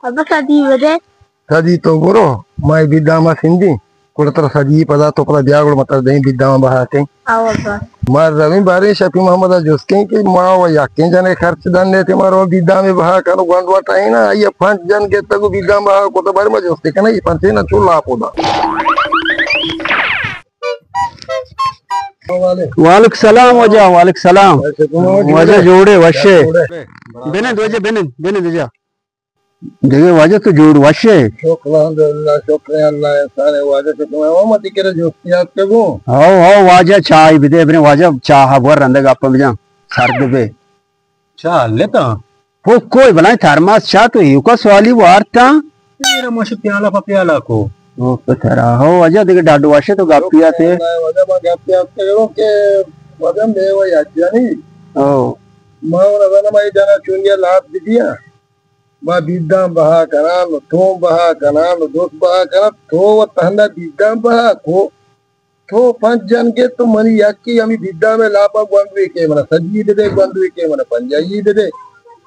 अब शादी बदे शादी तो बोरो मैं बिदामा सिंधी कुड़तर सजी पदा तो पदा ब्यागुड़ मतर दई बिदामा बहाते आओ अब्बा मार रवि बारे शफी मोहम्मद जोस्के के माओ याके जने खर्च दन देते मारो बिदामे बहा कनो गंडवा टाइना ये फंड जन के तगु बिदाम बहा को तो बारे में जोस्ते कना ये पंचे ना चुला पोदा वालेकुम सलाम वजा वालेकुम सलाम वजा जोड़े वशे बेने दोजा देखिए वजह तो जोड़ वशे शुक्रिया सारे वजह से तुम्हें वो मत करे जो याद करूं आओ वजह चाय भी दे अपने वजह चाह बर रंदगा अपन में जा सर्द पे चाह लेता वो कोई बनाए थर्मास चाह तो यू का सवाली वार्ता मेरा मश प्याला को वो पथरा हो वजह देखे डाडू वशे तो गापिया थे वजह में गापिया करो के वजह में वो याद जानी ओ मां ना मैं जाना चुनिया लाभ दिया बा बिदाम बहा करा तो बहा करा दोस्त बहा करा तो वो तहना बिदाम बहा को तो पांच जन के तो मनी याकी हमें बिदा में लापा बंदवे के मना सजी दे बंदवे के मना पंजाई दे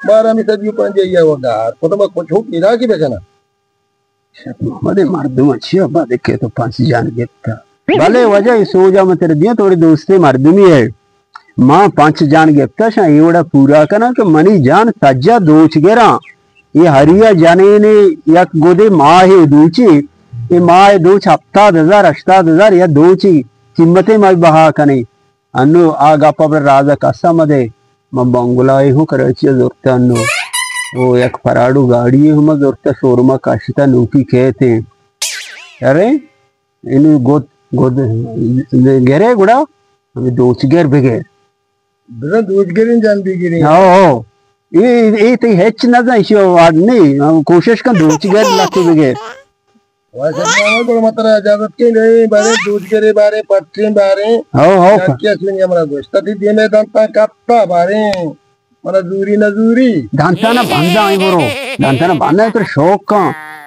बार हमें सजी पंजाई वो गार को तो मैं कुछ हो किरा की बेचना मदे मर्दम अच्छी अब देखे तो पांच जन के भले वजह सो जा मैं तेरे दिया थोड़ी दोस्ती मर्दमी है मां पांच जन गिफ्ता शा एवड़ा पूरा करना कि मनी जान सज्जा दोच गेरा ये हरिया जाने ने एक गोदे माँ है दूची ये माँ है दूच 7,000 या दूची कीमतें मैं बहा कने अनु आग आप राजा कसा मदे मैं बंगुलाई हूँ कराची जोरता अनु वो एक फराडू गाड़ी है हम जोरता शोरमा काशिता नूकी कहते अरे इन गोद गेरे गुड़ा हमें दोच गेर बिगेर बिना दोच गेरिन जान बिगेरी हो ये तो हेच ना जाए शो नहीं कोशिश कर दोच गेर लाके बिगेर वैसे मानो तो मतलब इजाजत के नहीं बारे दोच गेरे बारे पट्टी बारे हो क्या सुनिए हमारा दोस्त ती देने दंता कापता बारे मना नजूरी दांता ना बंदा आई बोरो दांता ना बंदा तो शौक का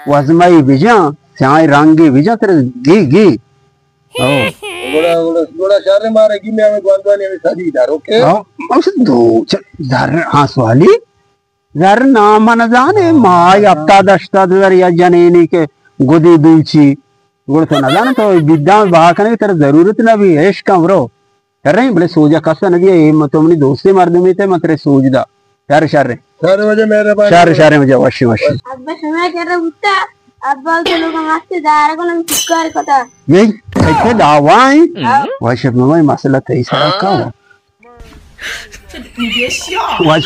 वजमाई बिजा चाय रंगी बिजा तेरे गी ओ गोड़ा शारे मारेगी मैं हमें गंदवानी में सदी दार ओके उस दो दर हाँ सवाली दर नाम न जाने माय 7,000 या जनेनी के गोदी दूची गोड़ तो न जाने तो विद्या बाह करने की तरह जरूरत ना भी है कम रो कर रहे बोले सोजा कसा न दिया ये मतलब अपनी दोस्ती मर्द में थे मतलब सोचदा शारे वजह मेरे शारे वजह वशी अब समय कर रहा उठा अब तो लोग मस्त दार को हम चिक्कर कथा यही कैसे दावाई वशी में मसला थे सारा का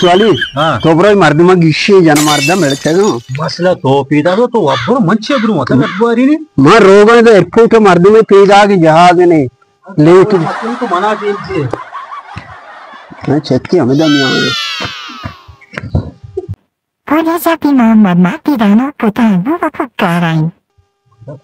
वाली तो ब्रो मर्द में गिशी जन मर्द मिलते ना मसला तो पीदा तो अब मंచి ఎదురు మొత్తం అడ్వారిని మా రోగం తో ఎయిర్పోర్ట్ మర్द में पीदा की जहाज ने लेकिन तो मना दीजिए मैं चेक हमें दम आवे Puede ser que mamá mati dano puta buka kukarai. तो